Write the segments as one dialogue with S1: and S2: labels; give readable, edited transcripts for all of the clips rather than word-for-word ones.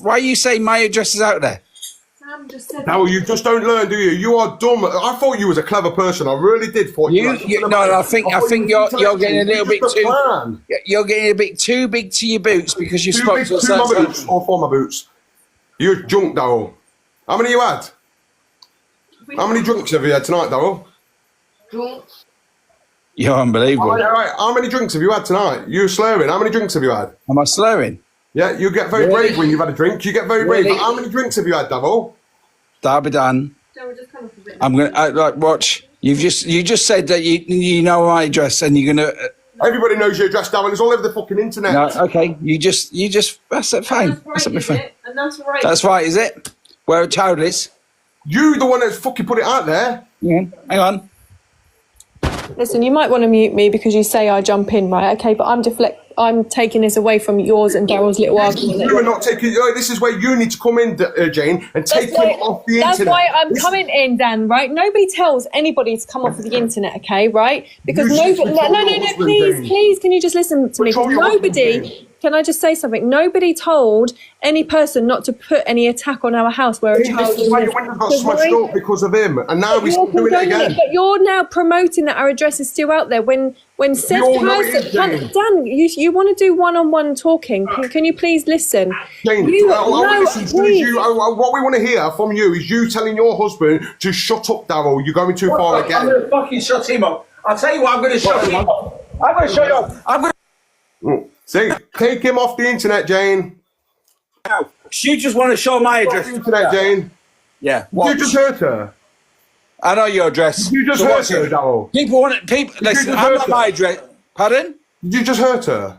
S1: Why are you saying my address is out there?
S2: Sam just said.
S3: No, you just don't learn, do you? You are dumb. I thought you was a clever person. I really did. I
S1: think you're getting a little bit too. You're getting a bit too big to your boots because you spoke to
S3: my boots or for my boots. You're junk, Daryl. How many you had? How many drinks have you had tonight, Daryl?
S2: Drunks.
S1: You're unbelievable.
S3: Right. How many drinks have you had tonight? You're slurring. How many drinks have you had?
S1: Am I slurring?
S3: Yeah, you get very brave when you've had a drink. You get very brave. How many drinks have you had, Daryl?
S1: Darby Dan. I'm gonna watch. You just said that you know my address and you're gonna.
S3: Everybody knows your address, Darren. It's all over the fucking internet.
S1: No, okay. You just. That's it. Fine.
S2: That's right, and that's right.
S1: That's right, is it? Where a child is.
S3: You, the one that's fucking put it out there.
S1: Yeah. Hang on.
S4: Listen, you might want to mute me because you say I jump in, right? Okay, but I'm taking this away from yours and Daryl's little argument.
S3: You are not taking. This is where you need to come in, Jane, and take him off the internet.
S4: That's why I'm coming in, Dan. Right? Nobody tells anybody to come off of the internet, okay? Right? Because nobody. No. Please, can you just listen to me? Nobody. Can I just say something? Nobody told any person not to put any attack on our house where a child
S3: is. Why your window got smashed up because of him, and now he's doing it again.
S4: But you're now promoting that our address is still out there. When said person, Dan, you want to do one-on-one talking? Can you please listen?
S3: Jane, what we want to hear from you is you telling your husband to shut up, Daryl. You're going too far again.
S1: I'm going to fucking shut him up. I'll tell you what. I'm going to shut him up. I'm going to shut you up. I'm going to.
S3: See, take him off the internet, Jane.
S1: No, you just want to show my address.
S3: Off the internet, Jane.
S1: Yeah.
S3: You just hurt her.
S1: I know your address.
S3: You just hurt her, Daryl.
S1: People want it. Listen, I'm not my address. Pardon?
S3: Did you just hurt her?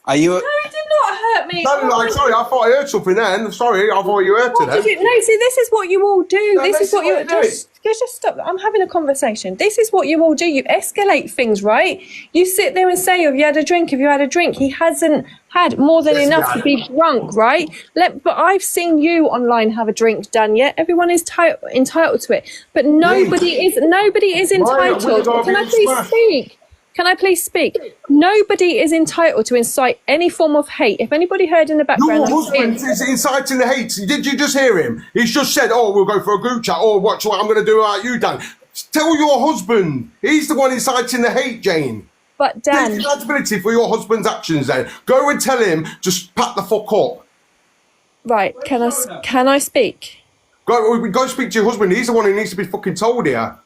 S1: Are you?
S4: No, it did not hurt me.
S3: Sorry, I thought I heard something then. Sorry, I thought you hurt her.
S4: No, see, this is what you all do. No, this is what you just stop. I'm having a conversation. This is what you all do. You escalate things, right? You sit there and say, "Have you had a drink? Have you had a drink?" He hasn't had more than enough to be drunk, right? But I've seen you online have a drink, Dan. Yet everyone is entitled to it, but nobody is entitled. Can I please speak? Can I please speak? Nobody is entitled to incite any form of hate. If anybody heard in the background...
S3: Your husband is inciting the hate. Did you just hear him? He's just said, oh, we'll go for a group chat. Oh, watch what I'm going to do about you, Dan. Tell your husband. He's the one inciting the hate, Jane.
S4: But Dan...
S3: Take responsibility for your husband's actions then. Go and tell him, just pat the fuck up.
S4: Right, can I speak?
S3: Go speak to your husband. He's the one who needs to be fucking told here.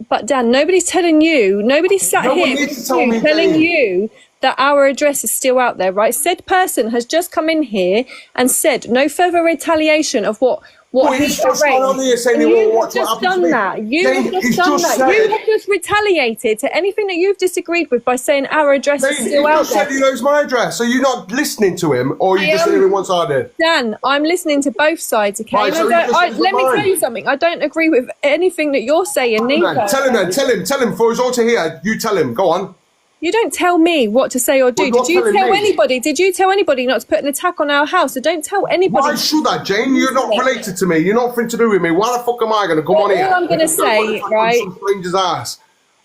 S4: But Dan, nobody's telling you, nobody's sat here telling you that our address is still out there, right? Said person has just come in here and said no further retaliation of what
S3: he's just gone on here saying
S4: you have just done that. You have just retaliated to anything that you've disagreed with by saying our address is still out there.
S3: He just said he knows my address. So you're not listening to him, or you just hearing one sided?
S4: Dan, I'm listening to both sides, okay?
S3: Right, so
S4: let me tell you something. I don't agree with anything that you're saying, neither.
S3: Tell him for us all to hear. You tell him. Go on.
S4: You don't tell me what to say or do. Did you tell anybody not to put an attack on our house? So don't tell anybody.
S3: Why should I, Jane? You're not related to me. You're not nothing to do with me. Why the fuck am I going to come on here?
S4: All I'm going to say, right?
S3: Some stranger's ass.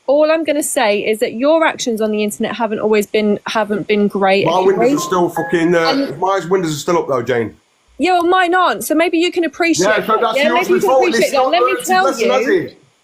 S4: All I'm going to say is that your actions on the internet haven't been great.
S3: My windows are still fucking. My windows are still up though, Jane.
S4: Yeah, well, mine aren't. So maybe you can appreciate.
S3: Yeah, so that's your fault.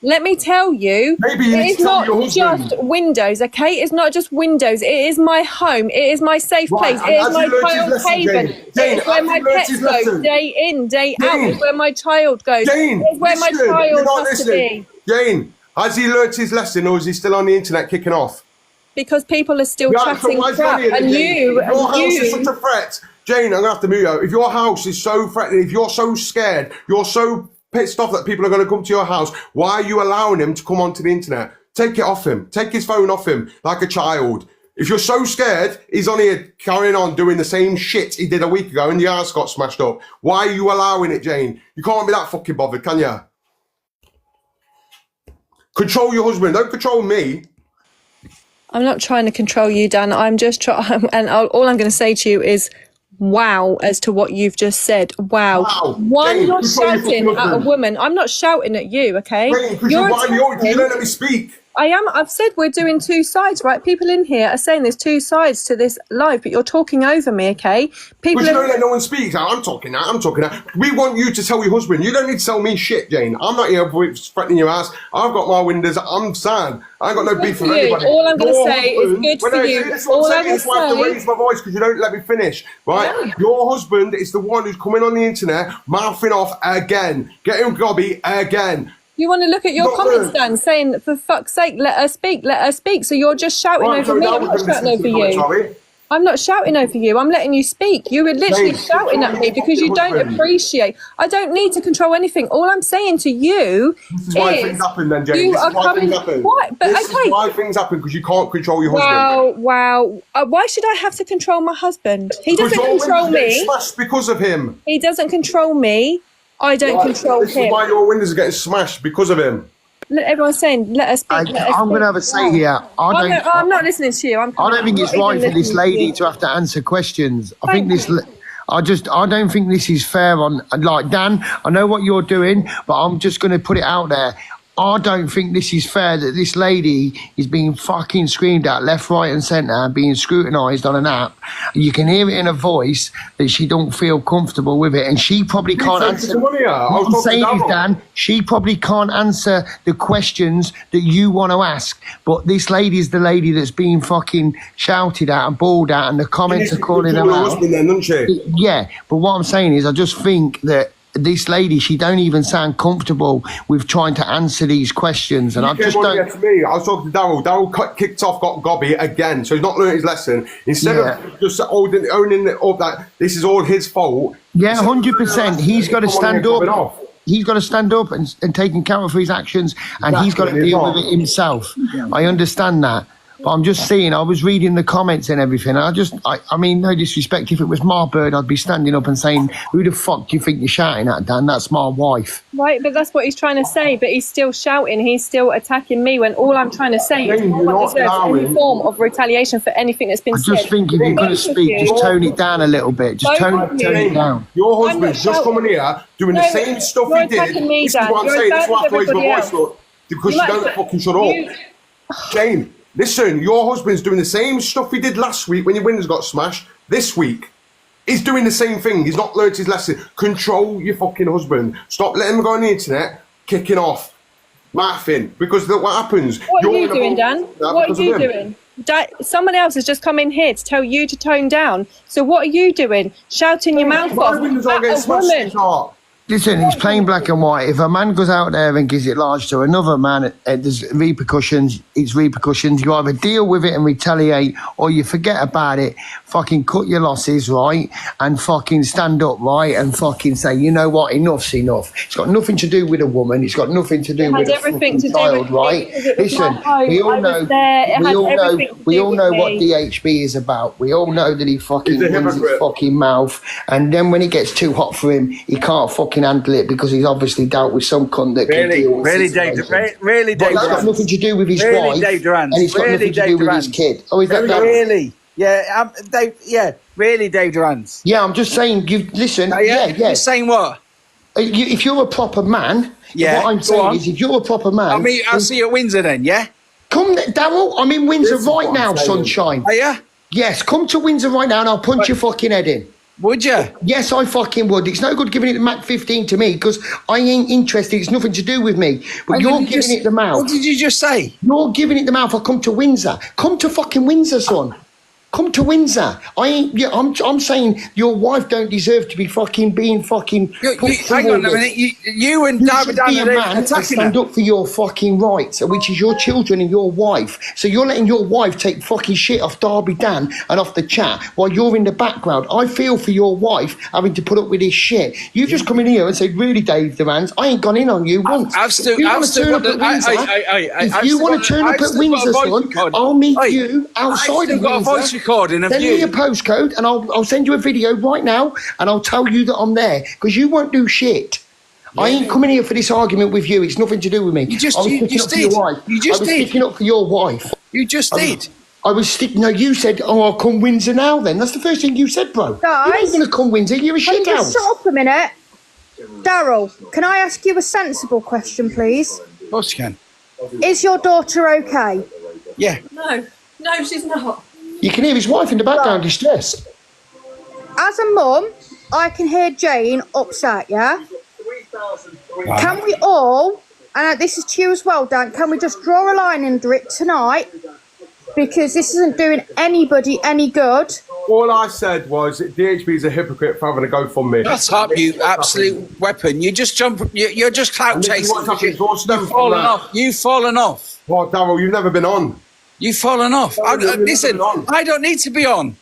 S4: Let me tell you, it's not just windows, okay? It's not just windows. It is my home. It is my safe place. It is my child's haven. It is where my pets go day in, day out. It's where my child goes. It's where my child has to be.
S3: Jane, has he learnt his lesson or is he still on the internet kicking off?
S4: Because people are still chatting crap. And
S3: your house is such a threat. Jane, I'm going to have to mute you. If your house is so threatening, if you're so scared, you're so pissed off that people are going to come to your house, why are you allowing him to come onto the internet? Take it off him. Take his phone off him like a child. If you're so scared, he's on here carrying on doing the same shit he did a week ago and the house got smashed up. Why are you allowing it, Jane? You can't be that fucking bothered, can you? Control your husband. Don't control me.
S4: I'm not trying to control you, Dan. I'm just trying, and all I'm going to say to you is, wow, as to what you've just said. Wow. One, you're shouting at a woman. I'm not shouting at you, okay?
S3: You don't let me speak.
S4: I am. I've said we're doing two sides, right? People in here are saying there's two sides to this live, but you're talking over me, okay? People
S3: But you don't let no one speak. I'm talking now. I'm talking now. We want you to tell your husband. You don't need to tell me shit, Jane. I'm not here threatening your ass. I've got my windows. I'm sad. I ain't got no beef with anybody.
S4: All I'm going to say is good for you. All I'm going to
S3: say. I have to raise my voice because you don't let me finish, right?
S4: Yeah.
S3: Your husband is the one who's coming on the internet, mouthing off again, getting gobby again.
S4: You want to look at your comments, Dan, saying, for fuck's sake, let her speak, let her speak. So you're just shouting over me. I'm not shouting over you. I'm not shouting over you. I'm letting you speak. You were literally shouting at me because you don't appreciate. I don't need to control anything. All I'm saying to you is
S3: why things happen then, Jane.
S4: you are coming. What? But
S3: this
S4: okay.
S3: is why things happen because you can't control your husband.
S4: Wow. Why should I have to control my husband? He doesn't control me.
S3: Smashed because of him.
S4: He doesn't control me. I don't control him.
S3: This is why your windows are getting smashed because of him.
S4: Everyone's saying, let us speak.
S5: I'm going to have a say here.
S4: I'm not listening to you.
S5: I don't think it's right for this lady to have to answer questions. I don't think this is fair on, like, Dan, I know what you're doing, but I'm just going to put it out there. I don't think this is fair that this lady is being fucking screamed at left, right and centre and being scrutinised on an app. You can hear it in her voice that she don't feel comfortable with it, and she probably can't answer. What I'm saying is, Dan, she probably can't answer the questions that you want to ask, but this lady is the lady that's being fucking shouted at and bawled at, and the comments are calling her out. Yeah, but what I'm saying is I just think that this lady, she don't even sound comfortable with trying to answer these questions, and I just don't.
S3: To me, I was talking to Daryl. Daryl kicked off, got gobby again, so he's not learned his lesson. Instead of just owning it up that this is all his fault.
S5: Yeah, 100%. He's got to stand up. He's got to stand up and take account for his actions, and he's got to deal with it himself. I understand that. But I'm just saying, I was reading the comments and everything. I mean, no disrespect. If it was my bird, I'd be standing up and saying, who the fuck do you think you're shouting at, Dan? That's my wife.
S4: Right, but that's what he's trying to say. But he's still shouting. He's still attacking me when all I'm trying to say is no one deserves any form of retaliation for anything that's been said.
S5: I just think if you're going to speak, just tone it down a little bit. Just tone it down.
S3: Your husband's just coming here doing the same stuff he did. This is what I'm saying. This is why I have to raise my voice, look, because you don't fucking shut up. Jane. Listen, your husband's doing the same stuff he did last week when your windows got smashed. This week, he's doing the same thing. He's not learned his lesson. Control your fucking husband. Stop letting him go on the internet, kicking off, laughing. Because look what happens.
S4: What are you doing, Dan? What are you doing? Someone else has just come in here to tell you to tone down. So what are you doing? Shouting your mouth off at a woman.
S5: Listen, it's plain black and white. If a man goes out there and gives it large to another man, there's repercussions. It's repercussions. You either deal with it and retaliate, or you forget about it, fucking cut your losses, right? And fucking stand up, right? And fucking say, you know what, enough's enough. It's got nothing to do with a woman. It's got nothing to do with a fucking child, right? Listen, we all know what DHB is about. We all know that he fucking runs his fucking mouth. And then when it gets too hot for him, he can't fucking handle it because he's obviously dealt with some cunt that can deal with
S1: Dave. It's
S5: got nothing to do with his wife, and it's got nothing to do with his kid. Oh, is that
S1: really? Yeah, Dave. Yeah, really, Dave Durant.
S5: Yeah, I'm just saying. You listen. Yeah.
S1: You're saying what?
S5: If you're a proper man, what I'm saying is, if you're a proper man,
S1: I'll see you at Windsor then. Yeah.
S5: Come, Daryl. I'm in Windsor right now, sunshine.
S1: Are you?
S5: Yes, come to Windsor right now, and I'll punch your fucking head in.
S1: Would you?
S5: Yes, I fucking would. It's no good giving it the Mac 15 to me because I ain't interested. It's nothing to do with me. But you're giving it the mouth.
S1: What did you just say?
S5: You're giving it the mouth. I'll come to Windsor. Come to fucking Windsor, son. Come to Windsor. I'm saying your wife don't deserve to be fucking being fucking.
S1: Hang on a minute. You and David are attacking
S5: stand up for your fucking rights, which is your children and your wife. So you're letting your wife take fucking shit off Darby Dan and off the chat while you're in the background. I feel for your wife having to put up with this shit. You've just come in here and said, "Really, Dave Durant, I ain't gone in on you once."
S1: If you want
S5: to turn up at Windsor, son, I'll meet you outside of Windsor. Send me your postcode and I'll send you a video right now and I'll tell you that I'm there because you won't do shit. Yeah. I ain't coming here for this argument with you. It's nothing to do with me.
S1: You just did. You just did.
S5: Sticking up for your wife.
S1: You just did.
S5: I was sticking. No, you said, "Oh, I'll come Windsor now." Then that's the first thing you said, bro.
S6: Guys,
S5: you ain't gonna come Windsor. You're a shit house.
S6: Shut up a minute, Daryl. Can I ask you a sensible question, please?
S1: Of course you can.
S6: Is your daughter okay?
S1: Yeah.
S2: No, she's not.
S5: You can hear his wife in the background, distressed.
S6: As a mum, I can hear Jane upset, yeah? Can we all, and this is to you as well, Dan, can we just draw a line under it tonight? Because this isn't doing anybody any good.
S3: All I said was that DHB is a hypocrite for having a GoFundMe.
S1: Shut up, you absolute weapon. You just jump, you're just clout chasing.
S3: You've
S1: fallen off. You've fallen off.
S3: Well, Darryl, you've never been on.
S1: You've fallen off. Listen, I don't need to be on.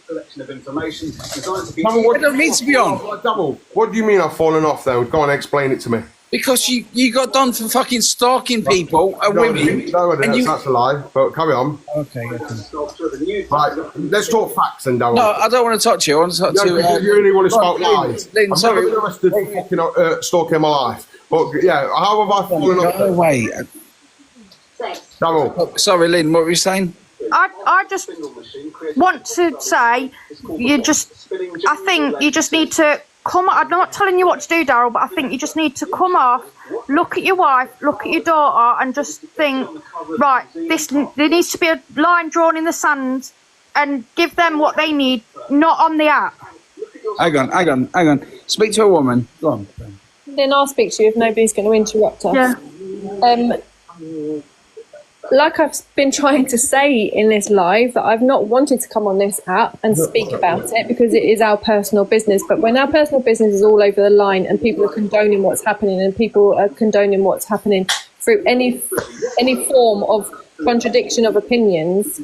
S7: Collection of information designed to be.
S3: I
S1: don't need to be on.
S3: Darryl, what do you mean I've fallen off then? Go on, explain it to me.
S1: Because you got done for fucking stalking people and women.
S3: No, that's a lie, but carry on.
S1: Okay.
S3: Right, let's talk facts then, Darryl.
S1: No, I don't want to touch you. I want to touch you.
S3: You only want to spout lies.
S1: Lynn,
S3: I've
S1: sorry.
S3: never been arrested for fucking stalking in my life. But yeah, how have I fallen off?
S1: Go away.
S3: Darryl.
S1: Sorry, Lynn, what were you saying?
S6: I just want to say, I think you just need to come. I'm not telling you what to do, Darryl, but I think you just need to come off, look at your wife, look at your daughter, and just think, right, there needs to be a line drawn in the sand, and give them what they need, not on the app.
S1: Hang on. Speak to a woman. Go on.
S4: Then I'll speak to you if nobody's going to interrupt us.
S6: Yeah.
S4: Like I've been trying to say in this live, that I've not wanted to come on this app and speak about it because it is our personal business. But when our personal business is all over the line and people are condoning what's happening and people are condoning what's happening through any form of contradiction of opinions,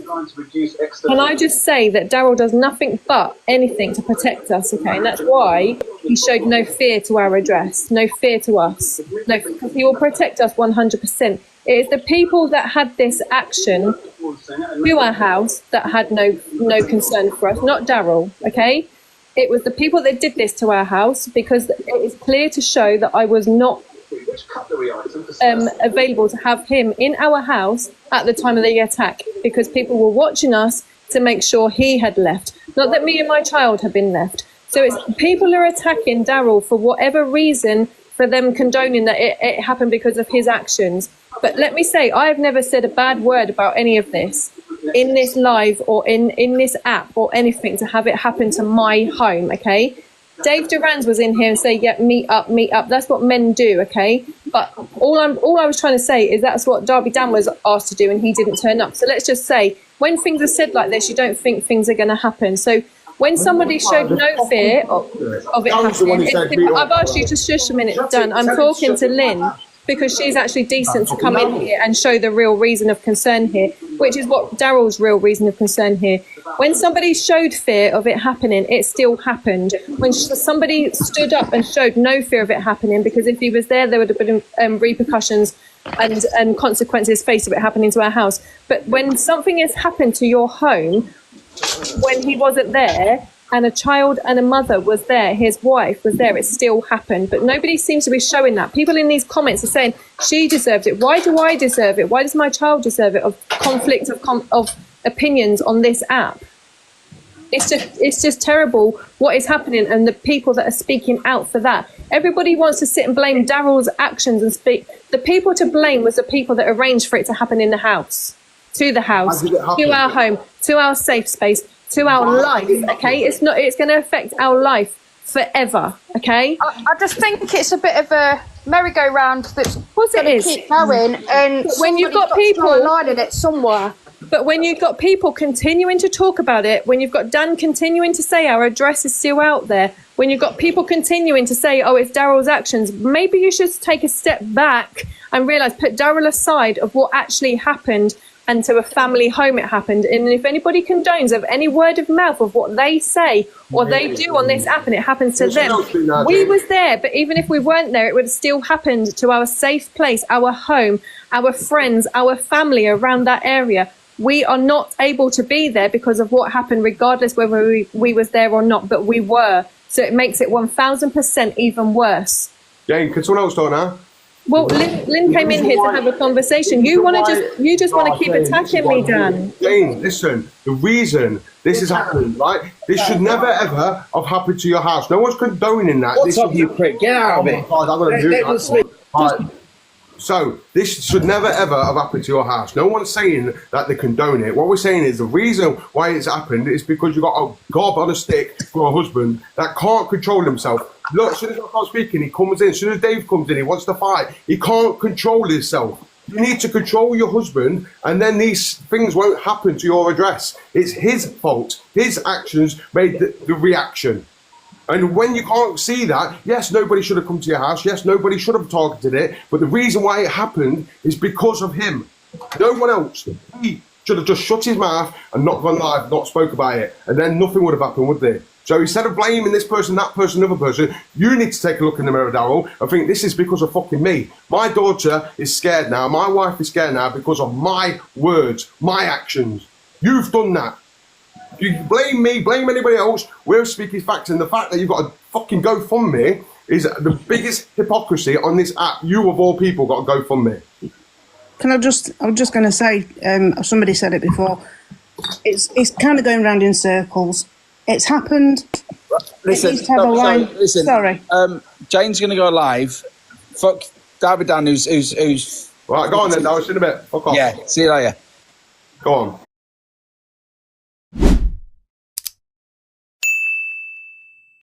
S4: can I just say that Darryl does nothing but anything to protect us, okay? And that's why he showed no fear to our address, no fear to us. No, because he will protect us 100%. It is the people that had this action to our house that had no concern for us, not Darryl, okay? It was the people that did this to our house because it is clear to show that I was not available to have him in our house at the time of the attack because people were watching us to make sure he had left, not that me and my child had been left. So it's people are attacking Darryl for whatever reason, for them condoning that it happened because of his actions. But let me say, I have never said a bad word about any of this in this live or in this app or anything to have it happen to my home, okay? Dave Durans was in here and say, yeah, meet up. That's what men do, okay? But all I was trying to say is that's what Darby Dan was asked to do and he didn't turn up. So let's just say, when things are said like this, you don't think things are going to happen. So when somebody showed no fear of it happening, I've asked you to shush a minute, Dan. I'm talking to Lynn because she's actually decent to come in here and show the real reason of concern here, which is what Darryl's real reason of concern here. When somebody showed fear of it happening, it still happened. When somebody stood up and showed no fear of it happening, because if he was there, there would have been repercussions and consequences faced of it happening to our house. But when something has happened to your home, when he wasn't there, and a child and a mother was there, his wife was there, it still happened. But nobody seems to be showing that. People in these comments are saying, she deserved it. Why do I deserve it? Why does my child deserve it? Of conflict of opinions on this app. It's just terrible what is happening and the people that are speaking out for that. Everybody wants to sit and blame Darryl's actions and speak. The people to blame was the people that arranged for it to happen in the house, to the house, to our home, to our safe space, to our life, okay? It's going to affect our life forever, okay?
S6: I just think it's a bit of a merry-go-round that's going to keep going, and
S4: when you've got people
S6: aligning it somewhere.
S4: But when you've got people continuing to talk about it, when you've got Dan continuing to say our address is still out there, when you've got people continuing to say, oh, it's Darryl's actions, maybe you should take a step back and realise, put Darryl aside of what actually happened and to a family home it happened. And if anybody condones of any word of mouth of what they say or they do on this app and it happens to them, we was there, but even if we weren't there, it would have still happened to our safe place, our home, our friends, our family around that area. We are not able to be there because of what happened, regardless whether we was there or not, but we were. So it makes it 1000% even worse.
S3: Jane, can someone else talk now?
S4: Well, Lynn came in here to have a conversation. You just want to keep attacking me, Dan.
S3: Jane, listen. The reason this is happening, right? This should never ever have happened to your house. No one's condoning that.
S1: What's up, you prick? Get out of it.
S3: I'm going to do that. So this should never ever have happened to your house. No one's saying that they condone it. What we're saying is the reason why it's happened is because you've got a gob on a stick for a husband that can't control himself. Look, as soon as I start speaking, he comes in. As soon as Dave comes in, he wants to fight. He can't control himself. You need to control your husband, and then these things won't happen to your address. It's his fault. His actions made the reaction. And when you can't see that, yes, nobody should have come to your house. Yes, nobody should have targeted it. But the reason why it happened is because of him. No one else. He should have just shut his mouth and not gone live, not spoke about it. And then nothing would have happened, would there? So instead of blaming this person, that person, another person, you need to take a look in the mirror, Daryl, and think this is because of fucking me. My daughter is scared now. My wife is scared now because of my words, my actions. You've done that. You blame me, blame anybody else. We're speaking facts, and the fact that you've got a fucking GoFundMe is the biggest hypocrisy on this app. You of all people got a GoFundMe.
S8: I'm just going to say, somebody said it before. It's kind of going round in circles. It's happened.
S1: Listen,
S8: It needs to have a line.
S1: listen.
S8: Sorry.
S1: Jane's going to go live. Fuck Darby Dan, who's.
S3: Right, go on then, Daryl. See you in a bit. Fuck off.
S1: Yeah, see you later.
S3: Go on.